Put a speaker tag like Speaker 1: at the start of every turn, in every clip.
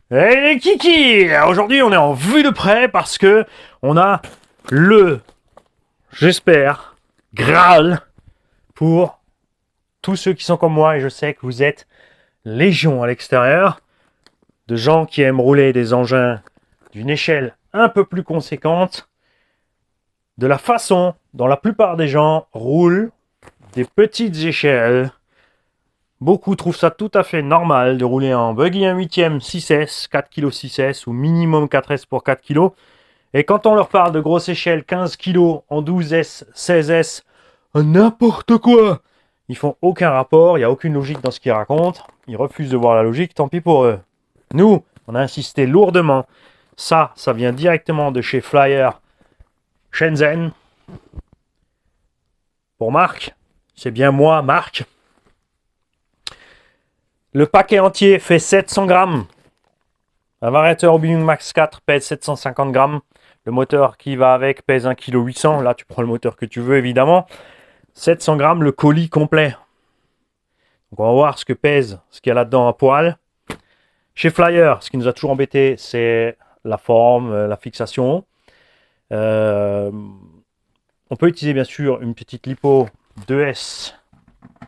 Speaker 1: Hey les kikis! Aujourd'hui on est en vue de près parce que on a le, j'espère, Graal pour tous ceux qui sont comme moi, et je sais que vous êtes légion à l'extérieur, de gens qui aiment rouler des engins d'une échelle un peu plus conséquente, de la façon dont la plupart des gens roulent des petites échelles. Beaucoup trouvent ça tout à fait normal de rouler en buggy 1/8 6S, 4 kg 6S ou minimum 4S pour 4 kg. Et quand on leur parle de grosse échelle 15 kg en 12S, 16S, n'importe quoi, ils font aucun rapport, il n'y a aucune logique dans ce qu'ils racontent. Ils refusent de voir la logique, tant pis pour eux. Nous, on a insisté lourdement. Ça vient directement de chez Flyer Shenzhen. Pour Marc, c'est bien moi, Marc. Le paquet entier fait 700 grammes. Un variateur Obium Max 4 pèse 750 grammes. Le moteur qui va avec pèse 1,8 kg. Là, tu prends le moteur que tu veux, évidemment. 700 grammes, le colis complet. Donc, on va voir ce que pèse, ce qu'il y a là-dedans à poil. Chez Flyer, ce qui nous a toujours embêté, c'est la forme, la fixation. On peut utiliser, bien sûr, une petite lipo 2S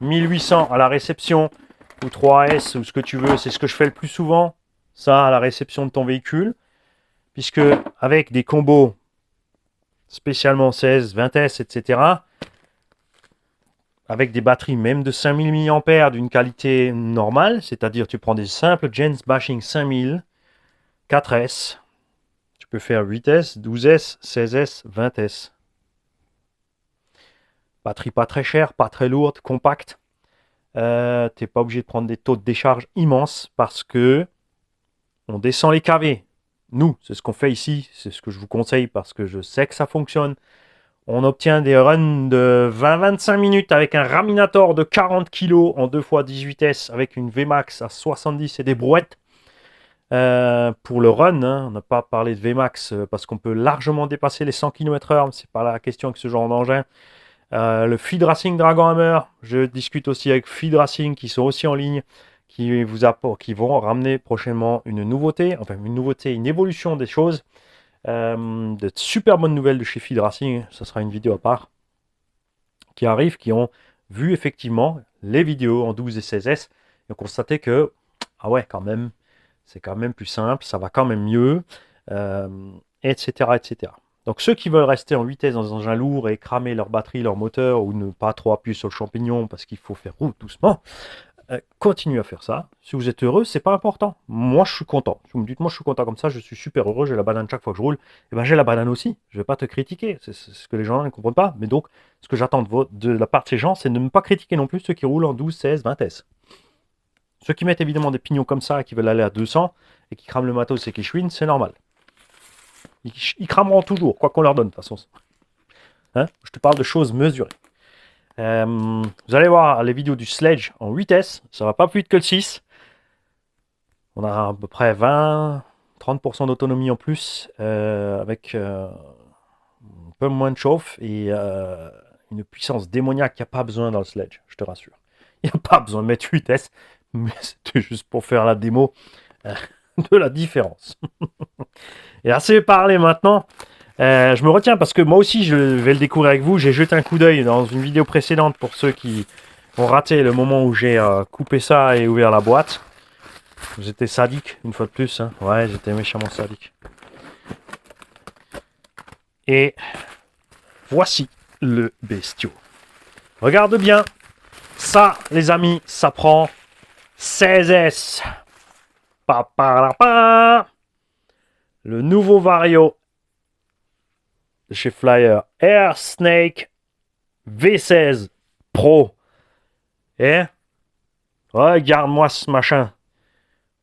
Speaker 1: 1800 à la réception ou 3S ou ce que tu veux. C'est ce que je fais le plus souvent, ça, à la réception de ton véhicule. Puisque avec des combos spécialement 16, 20S, etc., avec des batteries même de 5000 mAh d'une qualité normale, c'est-à-dire tu prends des simples Jens Bashing 5000, 4S, tu peux faire 8S, 12S, 16S, 20S. Batterie pas très chère, pas très lourde, compacte. T'es pas obligé de prendre des taux de décharge immenses parce que on descend les kV. Nous, c'est ce qu'on fait ici, c'est ce que je vous conseille parce que je sais que ça fonctionne. On obtient des runs de 20-25 minutes avec un Raminator de 40 kg en 2x18S avec une Vmax à 70 et des brouettes. Pour le run, hein, on n'a pas parlé de Vmax parce qu'on peut largement dépasser les 100 km/h, c'est pas la question avec ce genre d'engin. Le Feed Racing Dragon Hammer, je discute aussi avec Feed Racing qui sont aussi en ligne, qui vont ramener prochainement une nouveauté, une évolution des choses. De super bonnes nouvelles de chez Feed Racing, ça sera une vidéo à part, qui arrive, qui ont vu effectivement les vidéos en 12 et 16S et ont constaté que, ah ouais, quand même, c'est quand même plus simple, ça va quand même mieux, etc., etc. Donc ceux qui veulent rester en 8S dans un engin lourd et cramer leur batterie, leur moteur, ou ne pas trop appuyer sur le champignon parce qu'il faut faire route doucement, continuez à faire ça. Si vous êtes heureux, c'est pas important. Moi, je suis content. Si vous me dites, moi, je suis content comme ça, je suis super heureux, j'ai la banane chaque fois que je roule. Et ben, j'ai la banane aussi. Je vais pas te critiquer. C'est ce que les gens ne comprennent pas. Mais donc, ce que j'attends de la part de ces gens, c'est de ne pas critiquer non plus ceux qui roulent en 12, 16, 20 S. Ceux qui mettent évidemment des pignons comme ça, qui veulent aller à 200 et qui crament le matos et qui chouinent, c'est normal. Ils crameront toujours, quoi qu'on leur donne, de toute façon. Hein, je te parle de choses mesurées. Vous allez voir les vidéos du Sledge en 8S, ça va pas plus vite que le 6. On a à peu près 20-30% d'autonomie en plus, avec un peu moins de chauffe et une puissance démoniaque qu'il n'y a pas besoin dans le Sledge, je te rassure. Il n'y a pas besoin de mettre 8S, mais c'était juste pour faire la démo de la différence. Et assez parlé maintenant. Je me retiens parce que moi aussi je vais le découvrir avec vous. J'ai jeté un coup d'œil dans une vidéo précédente pour ceux qui ont raté le moment où j'ai coupé ça et ouvert la boîte. J'étais sadique une fois de plus. Hein. Ouais, j'étais méchamment sadique. Et voici le bestiau. Regarde bien. Ça, les amis, ça prend 16S. Le nouveau Vario de chez Flyer, Air Snake V16 Pro. Et regarde-moi ce machin.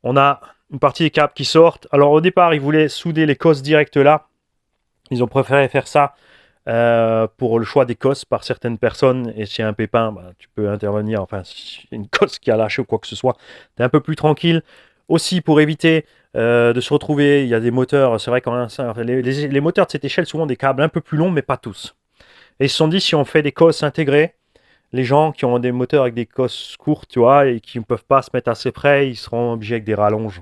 Speaker 1: On a une partie des câbles qui sortent. Alors au départ, ils voulaient souder les cosses directes là. Ils ont préféré faire ça pour le choix des cosses par certaines personnes. Et s'il y a un pépin, bah, tu peux intervenir. Enfin, si une cosse qui a lâché ou quoi que ce soit, tu es un peu plus tranquille. Aussi pour éviter de se retrouver, il y a des moteurs, c'est vrai quand les moteurs de cette échelle, souvent des câbles un peu plus longs, mais pas tous. Et ils se sont dit, si on fait des cosses intégrées, les gens qui ont des moteurs avec des cosses courtes, tu vois, et qui ne peuvent pas se mettre assez près, ils seront obligés avec des rallonges.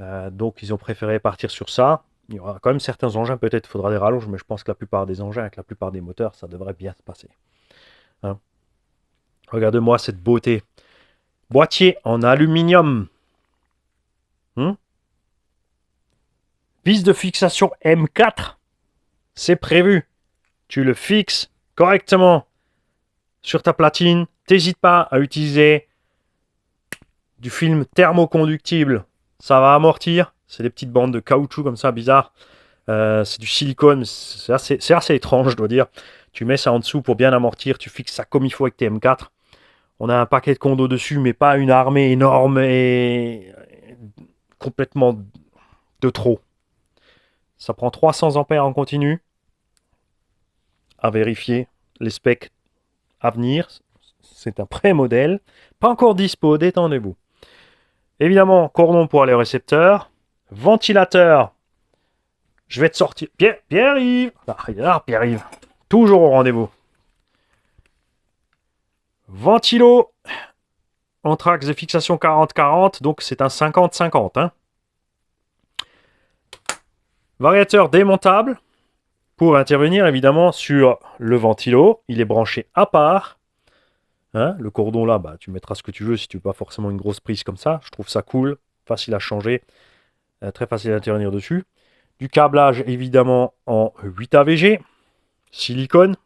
Speaker 1: Donc ils ont préféré partir sur ça. Il y aura quand même certains engins, peut-être il faudra des rallonges, mais je pense que la plupart des engins, avec la plupart des moteurs, ça devrait bien se passer. Hein. Regarde-moi cette beauté. Boîtier en aluminium. Vis de fixation M4. C'est prévu. Tu le fixes correctement sur ta platine. T'hésites pas à utiliser du film thermoconductible. Ça va amortir. C'est des petites bandes de caoutchouc comme ça, bizarre. C'est du silicone. C'est assez étrange, je dois dire. Tu mets ça en dessous pour bien amortir. Tu fixes ça comme il faut avec tes M4. On a un paquet de condos dessus, mais pas une armée énorme et complètement de trop. Ça prend 300 ampères en continu. À vérifier les specs à venir. C'est un pré-modèle. Pas encore dispo, détendez-vous. Évidemment, cordon pour aller au récepteur. Ventilateur. Je vais te sortir. Pierre-Yves. Pierre-Yves. Toujours au rendez-vous. Ventilo. Entre axe de fixation 40-40. Donc c'est un 50-50. Hein. Variateur démontable. Pour intervenir évidemment sur le ventilo. Il est branché à part. Hein, le cordon là, bah, tu mettras ce que tu veux si tu veux pas forcément une grosse prise comme ça. Je trouve ça cool. Facile à changer. Très facile à intervenir dessus. Du câblage évidemment en 8 AVG. Silicone.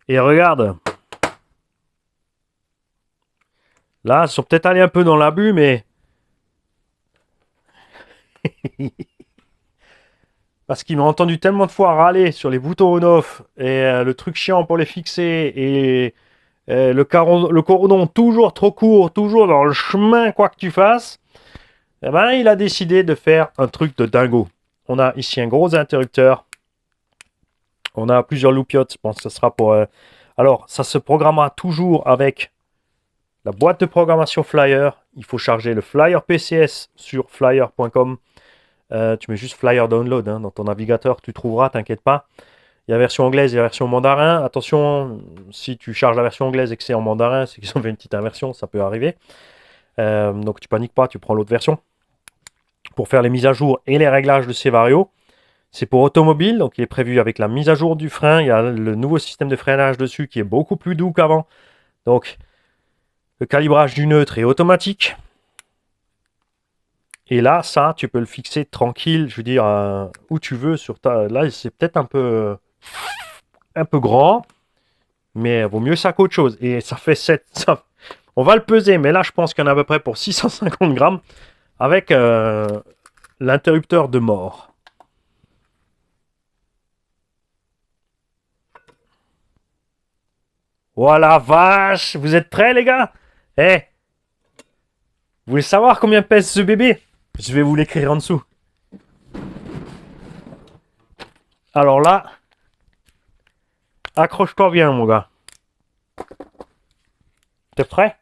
Speaker 1: Et regarde. Là, ils sont peut-être allés un peu dans l'abus, mais... Parce qu'ils m'ont entendu tellement de fois râler sur les boutons on-off et le truc chiant pour les fixer et le cordon toujours trop court, toujours dans le chemin quoi que tu fasses. Eh ben, il a décidé de faire un truc de dingo. On a ici un gros interrupteur. On a plusieurs loupiottes. Je pense que ce sera pour... Alors, ça se programmera toujours avec la boîte de programmation Flyer. Il faut charger le Flyer PCS sur flyer.com. Tu mets juste Flyer Download hein, dans ton navigateur. Tu trouveras, t'inquiète pas. Il y a la version anglaise et la version mandarin. Attention, si tu charges la version anglaise et que c'est en mandarin, c'est qu'ils ont fait une petite inversion. Ça peut arriver. Donc, tu paniques pas. Tu prends l'autre version. Pour faire les mises à jour et les réglages de ces varios. C'est pour automobile, donc il est prévu avec la mise à jour du frein. Il y a le nouveau système de freinage dessus qui est beaucoup plus doux qu'avant. Donc, le calibrage du neutre est automatique. Et là, ça, tu peux le fixer tranquille, je veux dire, où tu veux. Sur ta... Là, c'est peut-être un peu grand, mais vaut mieux ça qu'autre chose. Et ça fait 7... Ça... On va le peser, mais là, je pense qu'il y en a à peu près pour 650 grammes avec l'interrupteur de mort. Voilà, vache! Vous êtes prêts, les gars? Eh! Vous voulez savoir combien pèse ce bébé? Je vais vous l'écrire en dessous. Alors là, accroche-toi bien, mon gars. T'es prêt?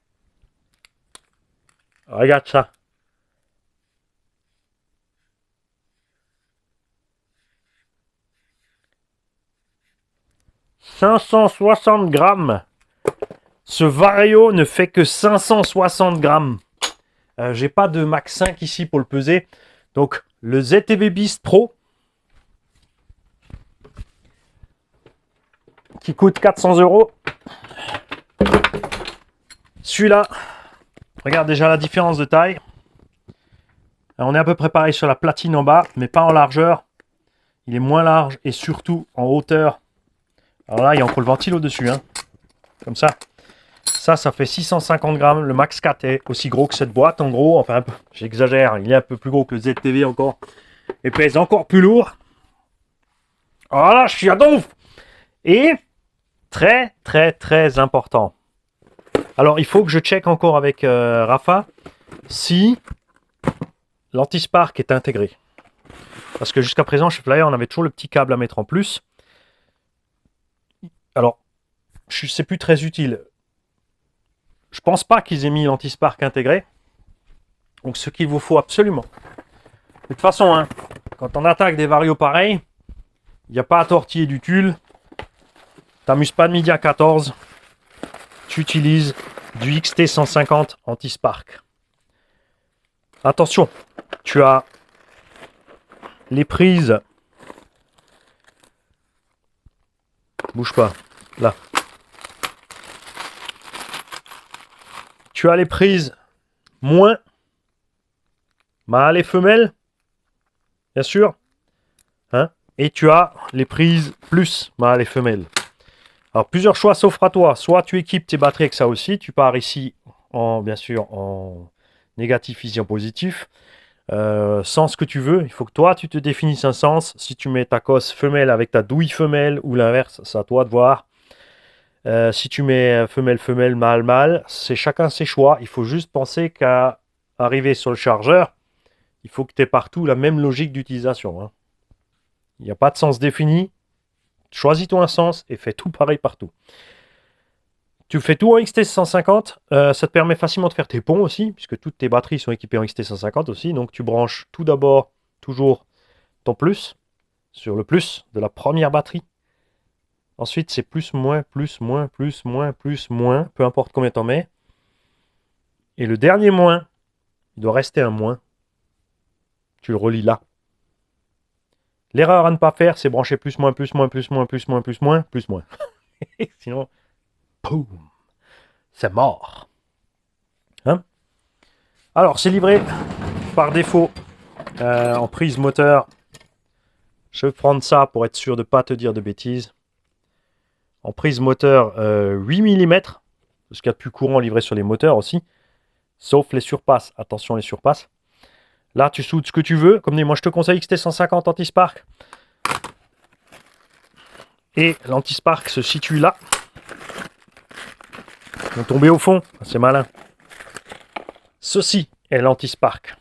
Speaker 1: Regarde ça. « 560 grammes. Ce Vario ne fait que 560 grammes. J'ai pas de Max 5 ici pour le peser. Donc, le ZTV Beast Pro, qui coûte 400 €. Celui-là, regarde déjà la différence de taille. Alors, on est à peu près pareil sur la platine en bas, mais pas en largeur. Il est moins large et surtout en hauteur. Alors là, il y a encore le ventilo dessus, hein. Comme ça. Ça fait 650 grammes. Le Max 4 est aussi gros que cette boîte, en gros. Enfin, j'exagère. Il est un peu plus gros que le ZTV encore. Et pèse encore plus lourd. Voilà, je suis à donf. Et très, très, très important. Alors, il faut que je check encore avec Rafa si l'anti-spark est intégré. Parce que jusqu'à présent, chez Flyer, on avait toujours le petit câble à mettre en plus. Alors, c'est plus très utile. Je pense pas qu'ils aient mis l'anti-spark intégré. Donc, ce qu'il vous faut absolument. De toute façon, hein, quand on attaque des varios pareils, il n'y a pas à tortiller du tulle. T'amuses pas de midi à 14. Tu utilises du XT150 anti-spark. Attention, tu as les prises. Bouge pas, là. Tu as les prises moins, mâle et femelle, bien sûr. Hein, et tu as les prises plus, mâle et femelle. Alors, plusieurs choix s'offrent à toi. Soit tu équipes tes batteries avec ça aussi. Tu pars ici, bien sûr, en négatif ici en positif. Sens que tu veux. Il faut que toi, tu te définisses un sens. Si tu mets ta cosse femelle avec ta douille femelle ou l'inverse, c'est à toi de voir. Si tu mets femelle, femelle, mâle, mâle, c'est chacun ses choix. Il faut juste penser qu'à arriver sur le chargeur, il faut que tu aies partout la même logique d'utilisation. Hein. Il n'y a pas de sens défini. Choisis-toi un sens et fais tout pareil partout. Tu fais tout en XT150, ça te permet facilement de faire tes ponts aussi, puisque toutes tes batteries sont équipées en XT150 aussi. Donc tu branches tout d'abord toujours ton plus sur le plus de la première batterie. Ensuite c'est plus, moins, plus, moins, plus, moins, plus, moins, peu importe combien t'en mets. Et le dernier moins, il doit rester un moins. Tu le relis là. L'erreur à ne pas faire, c'est brancher plus, moins, plus, moins, plus, moins, plus, moins, plus, moins, plus, moins. Sinon, boum, c'est mort. Hein? Alors, c'est livré par défaut en prise moteur. Je vais prendre ça pour être sûr de ne pas te dire de bêtises. En prise moteur 8 mm, ce qu'il y a de plus courant livré sur les moteurs aussi. Sauf les surpasses. Attention les surpasses. Là, tu soudes ce que tu veux. Comme dit, moi je te conseille XT150 anti-spark. Et l'anti-spark se situe là. Ils vont tomber au fond. C'est malin. Ceci est l'anti-spark.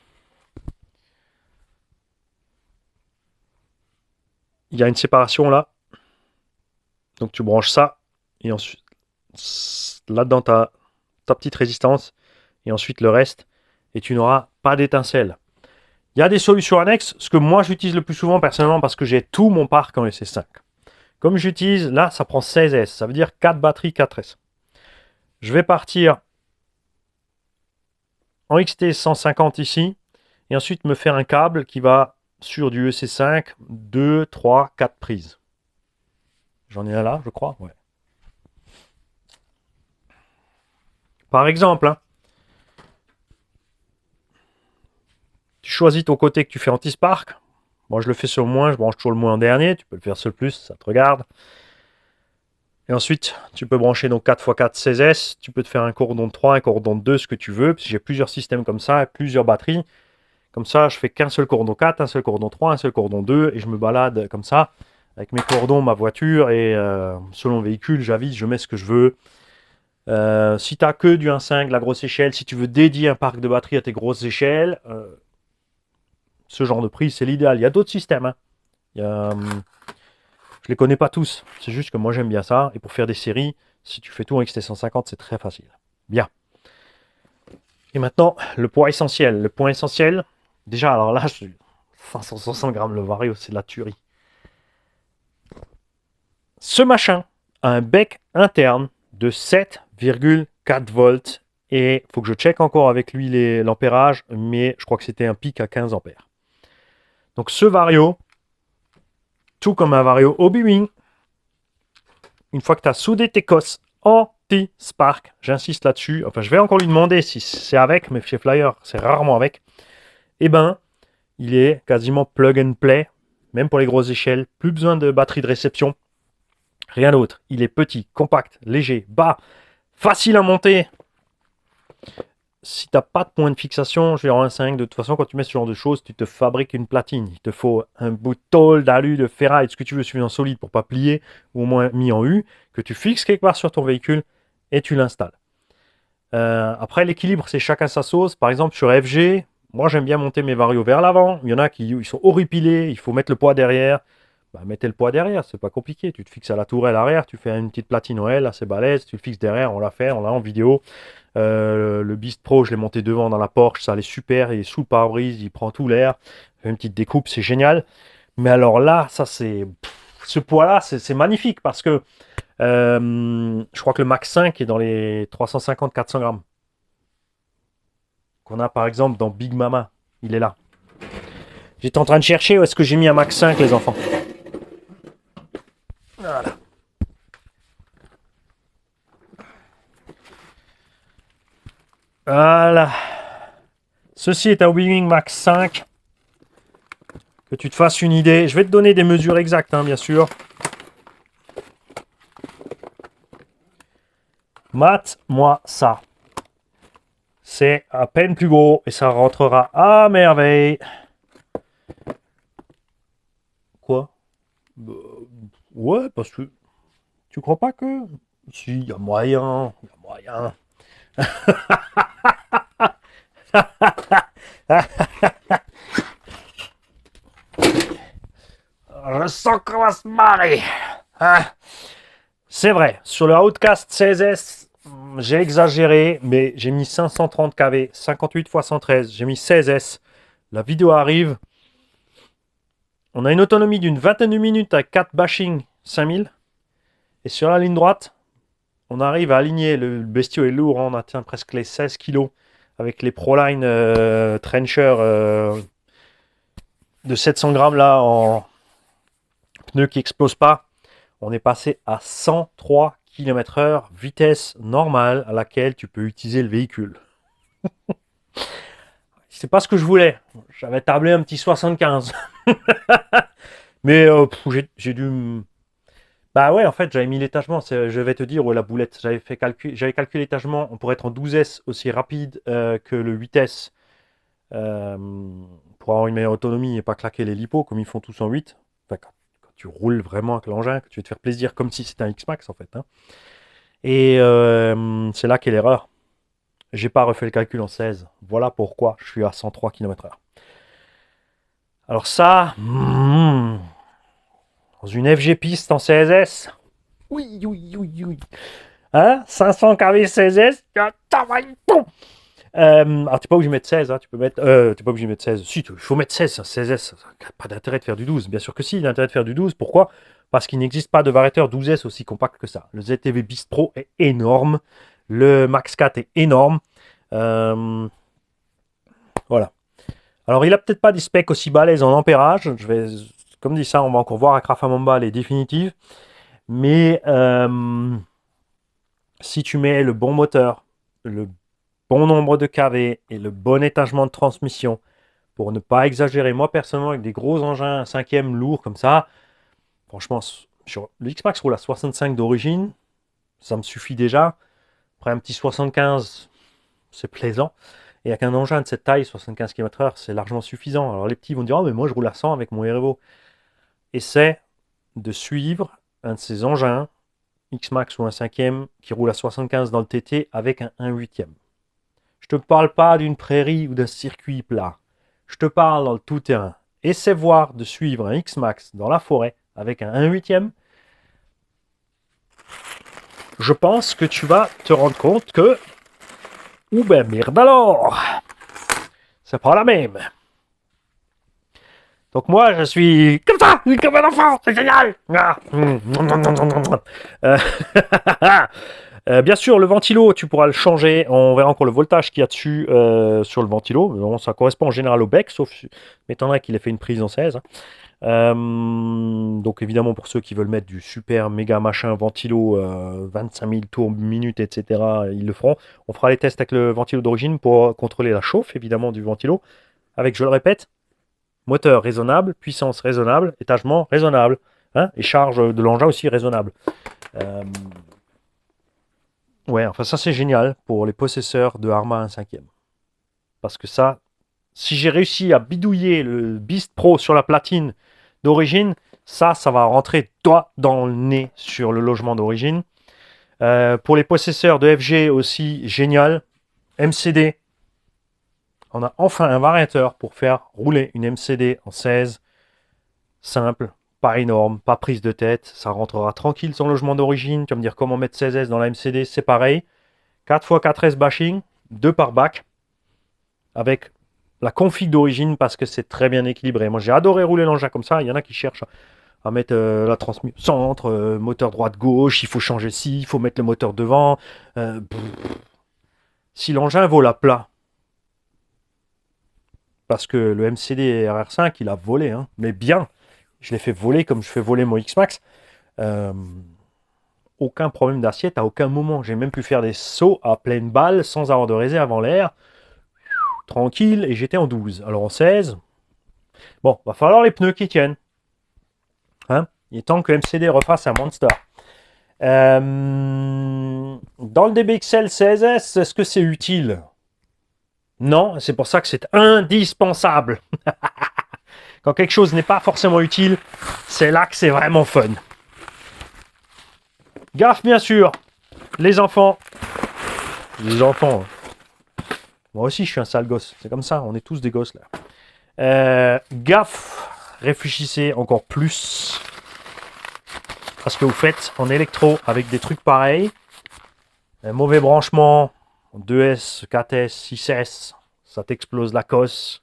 Speaker 1: Il y a une séparation là. Donc tu branches ça. Et ensuite, là-dedans, tu as ta petite résistance. Et ensuite le reste. Et tu n'auras pas d'étincelle. Il y a des solutions annexes. Ce que moi j'utilise le plus souvent personnellement parce que j'ai tout mon parc en SC5. Comme j'utilise, là ça prend 16 S. Ça veut dire 4 batteries 4S. Je vais partir en XT150 ici. Et ensuite me faire un câble qui va sur du EC5, 2, 3, 4 prises. J'en ai un là, je crois. Ouais. Par exemple, hein, tu choisis ton côté que tu fais anti-spark. Moi, je le fais sur le moins, je branche toujours le moins en dernier. Tu peux le faire sur le plus, ça te regarde. Et ensuite, tu peux brancher donc 4x4 16S. Tu peux te faire un cordon de 3, un cordon de 2, ce que tu veux. J'ai plusieurs systèmes comme ça, plusieurs batteries. Comme ça, je fais qu'un seul cordon 4, un seul cordon 3, un seul cordon 2. Et je me balade comme ça, avec mes cordons, ma voiture. Et selon le véhicule, j'avise, je mets ce que je veux. Si tu n'as que du 1.5, la grosse échelle, si tu veux dédier un parc de batterie à tes grosses échelles, ce genre de prix, c'est l'idéal. Il y a d'autres systèmes. Hein. Je les connais pas tous. C'est juste que moi, j'aime bien ça. Et pour faire des séries, si tu fais tout en XT150, c'est très facile. Bien. Et maintenant, le point essentiel. Le point essentiel, déjà, alors là, 560 grammes le Vario, c'est de la tuerie. Ce machin a un bec interne de 7,4 volts. Et il faut que je check encore avec lui l'ampérage, mais je crois que c'était un pic à 15 ampères. Donc ce Vario, tout comme un Vario Obi-Wan, une fois que tu as soudé tes cosses anti-spark, j'insiste là-dessus, enfin je vais encore lui demander si c'est avec, mais chez Flyer c'est rarement avec, et ben il est quasiment plug and play, même pour les grosses échelles, plus besoin de batterie de réception, rien d'autre. Il est petit, compact, léger, bas, facile à monter. Si tu n'as pas de point de fixation, je vais en 1.5, de toute façon, quand tu mets ce genre de choses, tu te fabriques une platine. Il te faut un bout de tôle, d'alu, de ferraille, ce que tu veux, suffisamment solide pour pas plier, ou au moins mis en U, que tu fixes quelque part sur ton véhicule et tu l'installes. Après, l'équilibre, c'est chacun sa sauce. Par exemple, sur FG, moi, j'aime bien monter mes varios vers l'avant. Il y en a qui ils sont horripilés, il faut mettre le poids derrière. Bah, mettez le poids derrière, c'est pas compliqué. Tu te fixes à la tourelle arrière, tu fais une petite platine OL, assez balèze, tu le fixes derrière, on l'a fait, on l'a en vidéo. Le Beast Pro, je l'ai monté devant dans la Porsche, ça allait super, il est sous le pare-brise, il prend tout l'air, une petite découpe, c'est génial. Mais alors là, ça c'est ce poids-là, c'est magnifique parce que je crois que le Max 5 est dans les 350-400 grammes. qu'on a par exemple dans Big Mama. Il est là. J'étais en train de chercher où est-ce que j'ai mis un Max 5, les enfants. Voilà. Voilà. Ceci est un Wing Max 5. Que tu te fasses une idée. Je vais te donner des mesures exactes, hein, bien sûr. Mate-moi ça. C'est à peine plus gros et ça rentrera à merveille. Quoi? Ouais, parce que tu crois pas que... Si, il y a moyen. Il y a moyen. Je sens qu'on va se marrer. Hein? C'est vrai, sur le Outcast 16S, j'ai exagéré, mais j'ai mis 530 kV, 58 x 113, j'ai mis 16S. La vidéo arrive. On a une autonomie d'une vingtaine de minutes à 4 bashing 5000. Et sur la ligne droite, on arrive à aligner, le bestiau est lourd, on atteint presque les 16 kg avec les Proline Trencher de 700 grammes là en pneus qui explosent pas. On est passé à 103 km/h, vitesse normale à laquelle tu peux utiliser le véhicule. C'est pas ce que je voulais. J'avais tablé un petit 75. Mais j'ai dû... Bah ouais, en fait, j'avais mis l'étagement. Je vais te dire, la boulette. J'avais calculé l'étagement. On pourrait être en 12S aussi rapide que le 8S pour avoir une meilleure autonomie et pas claquer les lipos comme ils font tous en 8. Enfin, quand tu roules vraiment avec l'engin, que tu veux te faire plaisir comme si c'était un X-Max en fait. Hein. Et c'est là qu'est l'erreur. J'ai pas refait le calcul en 16. Voilà pourquoi je suis à 103 km/h. Alors ça, dans une FG piste en CSS, oui, oui, oui, oui. Hein, 500 kV CSS, alors tu n'es pas obligé de mettre 16, hein, tu peux mettre, tu pas obligé de mettre 16. Si, il faut mettre 16, 16S, pas d'intérêt de faire du 12. Bien sûr que si, il y a intérêt de faire du 12. Pourquoi? Parce qu'il n'existe pas de variateur 12S aussi compact que ça. Le ZTV Beast Pro est énorme, le Max 4 est énorme. Voilà. Alors il a peut-être pas des specs aussi balèzes en ampérage. Je vais, comme dit ça, on va encore voir à Krafamamba les définitives. Mais si tu mets le bon moteur, le bon nombre de kV et le bon étagement de transmission, pour ne pas exagérer, moi personnellement avec des gros engins 5e lourds comme ça, franchement, le X-Max roule à 65 d'origine, ça me suffit déjà. Après un petit 75, c'est plaisant. Et avec un engin de cette taille, 75 km/h, c'est largement suffisant. Alors les petits vont dire, oh mais moi je roule à 100 avec mon Erevo. Essaie de suivre un de ces engins, X-Max ou un 5e, qui roule à 75 dans le TT avec un 1/8e. Je te parle pas d'une prairie ou d'un circuit plat. Je te parle dans le tout-terrain. Essaie voir de suivre un X-Max dans la forêt avec un 1/8e. Je pense que tu vas te rendre compte que... Ou ben merde alors! C'est pas la même. Donc moi, je suis comme ça, comme un enfant, c'est génial. Bien sûr, le ventilo, tu pourras le changer. On verra encore le voltage qu'il y a dessus sur le ventilo. Bon, ça correspond en général au bec, sauf m'étonnerait qu'il ait fait une prise en 16. Donc évidemment, pour ceux qui veulent mettre du super méga machin ventilo, 25 000 tours minute, etc., ils le feront. On fera les tests avec le ventilo d'origine pour contrôler la chauffe, évidemment, du ventilo. Avec, je le répète, moteur raisonnable, puissance raisonnable, étagement raisonnable, hein, et charge de l'engin aussi raisonnable. Ouais, enfin ça c'est génial pour les possesseurs de Arma 1/5e. Parce que ça, si j'ai réussi à bidouiller le Beast Pro sur la platine d'origine, ça va rentrer droit dans le nez sur le logement d'origine. Pour les possesseurs de FG aussi, génial. MCD, on a enfin un variateur pour faire rouler une MCD en 16. Simple, pas énorme, pas prise de tête. Ça rentrera tranquille sur le logement d'origine. Tu vas me dire comment mettre 16S dans la MCD, c'est pareil. 4x4S bashing, 2 par bac. Avec la config d'origine parce que c'est très bien équilibré. Moi j'ai adoré rouler l'engin comme ça. Il y en a qui cherchent à mettre la transmission centre, moteur droite-gauche, il faut changer ci, il faut mettre le moteur devant. Si l'engin vaut la plat, parce que le MCD RR5, il a volé, hein, mais bien. Je l'ai fait voler comme je fais voler mon X-Max. Aucun problème d'assiette à aucun moment. J'ai même pu faire des sauts à pleine balle sans avoir de réserve en l'air. Tranquille, et j'étais en 12. Alors en 16, bon, va falloir les pneus qui tiennent. Hein, il est temps que MCD refasse un Monster. Dans le DBXL 16S, est-ce que c'est utile? Non, c'est pour ça que c'est indispensable. Quand quelque chose n'est pas forcément utile, c'est là que c'est vraiment fun. Gaffe, bien sûr, les enfants. Les enfants. Moi aussi, je suis un sale gosse. C'est comme ça, on est tous des gosses là. Gaffe, réfléchissez encore plus à ce que vous faites en électro avec des trucs pareils. Un mauvais branchement, 2S, 4S, 6S, ça t'explose la cosse.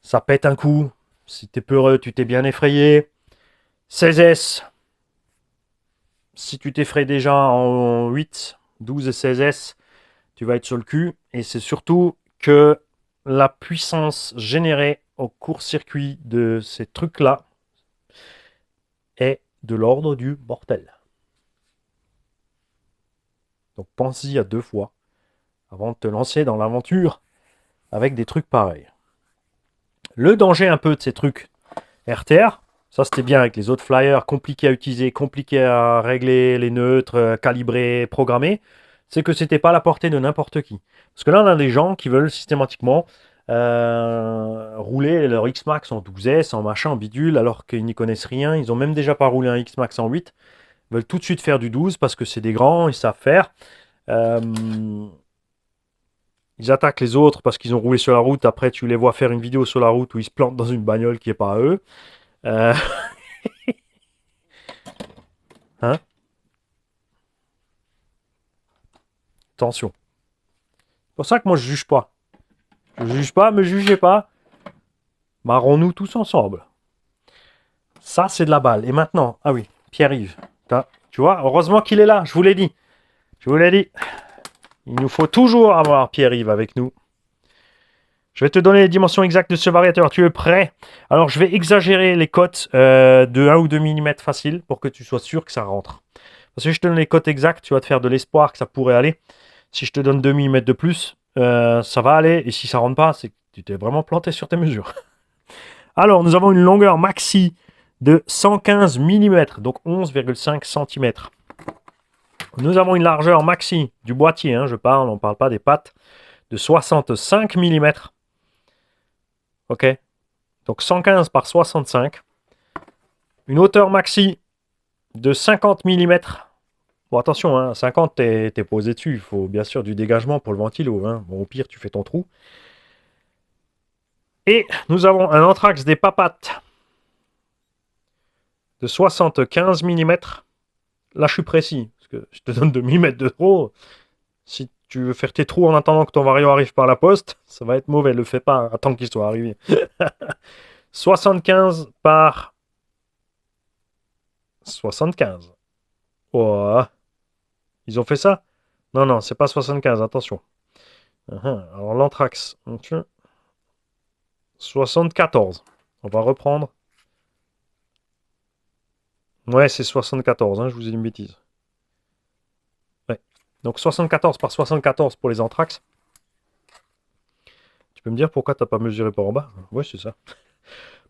Speaker 1: Ça pète un coup. Si t'es peureux, tu t'es bien effrayé. 16S, si tu t'effraies déjà en 8, 12 et 16S, tu vas être sur le cul. Et c'est surtout que la puissance générée au court-circuit de ces trucs-là est de l'ordre du mortel. Donc pense-y à 2 fois avant de te lancer dans l'aventure avec des trucs pareils. Le danger un peu de ces trucs RTR, ça c'était bien avec les autres flyers, compliqués à utiliser, compliqués à régler les neutres, calibrer, programmer, c'est que c'était pas à la portée de n'importe qui. Parce que là on a des gens qui veulent systématiquement rouler leur X-Max en 12S, en machin, en bidule, alors qu'ils n'y connaissent rien, ils ont même déjà pas roulé un X-Max en 8, ils veulent tout de suite faire du 12 parce que c'est des grands, ils savent faire. Ils attaquent les autres parce qu'ils ont roulé sur la route. Après, tu les vois faire une vidéo sur la route où ils se plantent dans une bagnole qui n'est pas à eux. Hein? Attention. C'est pour ça que moi, je juge pas. Je juge pas, me jugez pas. Marrons-nous tous ensemble. Ça, c'est de la balle. Et maintenant, ah oui, Pierre-Yves. Tu vois, heureusement qu'il est là, je vous l'ai dit. Je vous l'ai dit. Il nous faut toujours avoir Pierre-Yves avec nous. Je vais te donner les dimensions exactes de ce variateur. Tu es prêt? Alors, je vais exagérer les cotes de 1 ou 2 mm facile pour que tu sois sûr que ça rentre. Parce que si je te donne les cotes exactes, tu vas te faire de l'espoir que ça pourrait aller. Si je te donne 2 mm de plus, ça va aller. Et si ça rentre pas, c'est que tu t'es vraiment planté sur tes mesures. Alors, nous avons une longueur maxi de 115 mm, donc 11,5 cm. Nous avons une largeur maxi du boîtier, hein, je parle, on ne parle pas des pattes, de 65 mm. Ok, donc 115 par 65. Une hauteur maxi de 50 mm. Bon, attention, hein, 50, t'es posé dessus. Il faut bien sûr du dégagement pour le ventilo. Hein. Bon, au pire, tu fais ton trou. Et nous avons un anthrax des papates de 75 mm. Là, je suis précis, parce que je te donne 2 mm de trop. Si tu veux faire tes trous en attendant que ton vario arrive par la poste, ça va être mauvais. Le fais pas, attends qu'il soit arrivé. 75 par 75. Oh. Ils ont fait ça? Non, non, c'est pas 75, attention. Alors l'anthrax. 74. On va reprendre. Ouais, c'est 74, hein, je vous ai dit une bêtise. Ouais. Donc 74 par 74 pour les anthrax. Tu peux me dire pourquoi t'as pas mesuré par en bas? Ouais, c'est ça.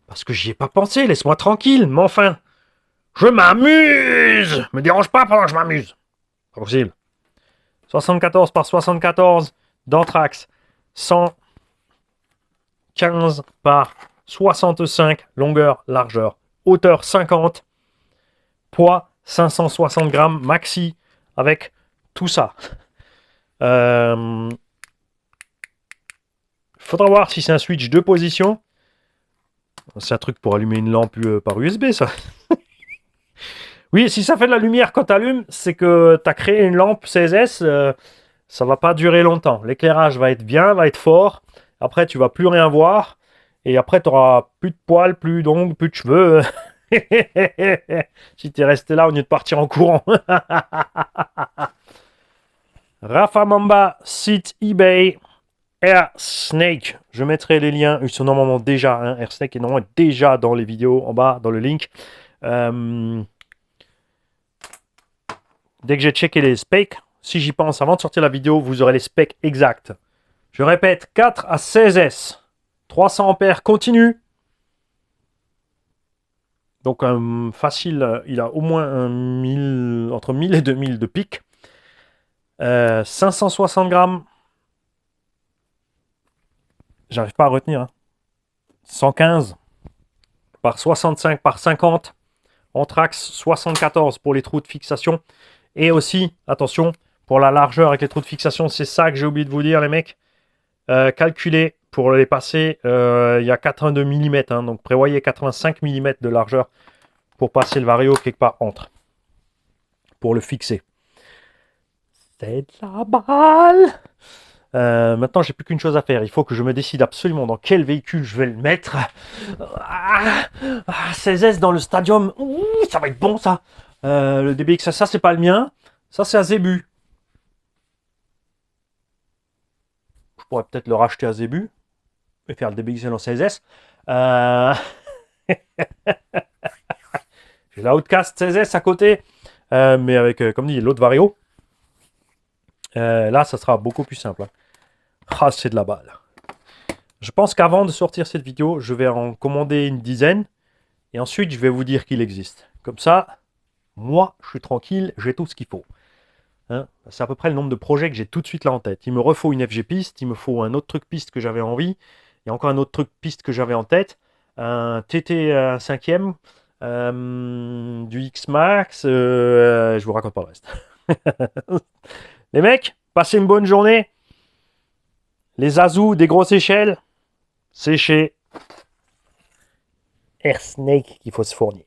Speaker 1: Parce que j'y ai pas pensé, laisse-moi tranquille, mais enfin. Je m'amuse! Me dérange pas pendant que je m'amuse. Pas possible. 74 par 74 d'anthrax. 115 par 65, longueur, largeur. Hauteur 50. Poids 560 grammes maxi avec tout ça. Faudra voir si c'est un switch de position. C'est un truc pour allumer une lampe par USB, ça. Oui, si ça fait de la lumière quand tu allumes, c'est que tu as créé une lampe 16S. Ça va pas durer longtemps. L'éclairage va être bien, va être fort. Après, tu vas plus rien voir. Et après, tu auras plus de poils, plus d'ongles, plus de cheveux. Si tu es resté là au lieu de partir en courant. Rafa Mamba, site eBay. Air Snake. Je mettrai les liens. Ils sont normalement déjà. Hein, Air Snake est normalement déjà dans les vidéos en bas, dans le link. Dès que j'ai checké les specs, si j'y pense avant de sortir la vidéo, vous aurez les specs exacts. Je répète, 4 à 16S. 300 ampères continu. Donc facile, il a au moins entre 1000 et 2000 de pic. 560 grammes. J'arrive pas à retenir. Hein. 115 par 65 par 50. Anthrax 74 pour les trous de fixation. Et aussi, attention, pour la largeur avec les trous de fixation, c'est ça que j'ai oublié de vous dire, les mecs. Calculez pour les passer, il y a 82 mm. Hein, donc prévoyez 85 mm de largeur pour passer le vario quelque part entre. Pour le fixer. C'est de la balle. Maintenant, j'ai plus qu'une chose à faire. Il faut que je me décide absolument dans quel véhicule je vais le mettre. 16S dans le Stadium. Ouh, ça va être bon, ça. Le DBX, ça c'est pas le mien. Ça, c'est à Zébu. Je pourrais peut-être le racheter à Zébu et faire le DBX en 16S. J'ai la Outcast 16S à côté. Mais avec, comme dit, l'autre Vario. Là, ça sera beaucoup plus simple. Hein. Ah, c'est de la balle. Je pense qu'avant de sortir cette vidéo, je vais en commander une dizaine. Et ensuite, je vais vous dire qu'il existe. Comme ça, moi, je suis tranquille, j'ai tout ce qu'il faut. Hein, c'est à peu près le nombre de projets que j'ai tout de suite là en tête. Il me refaut une FG piste, il me faut un autre truc piste que j'avais envie. Il y a encore un autre truc piste que j'avais en tête. Un TT 5e, du X-Max. Je vous raconte pas le reste. Les mecs, passez une bonne journée. Les azous des grosses échelles, c'est chez Air Snake qu'il faut se fournir.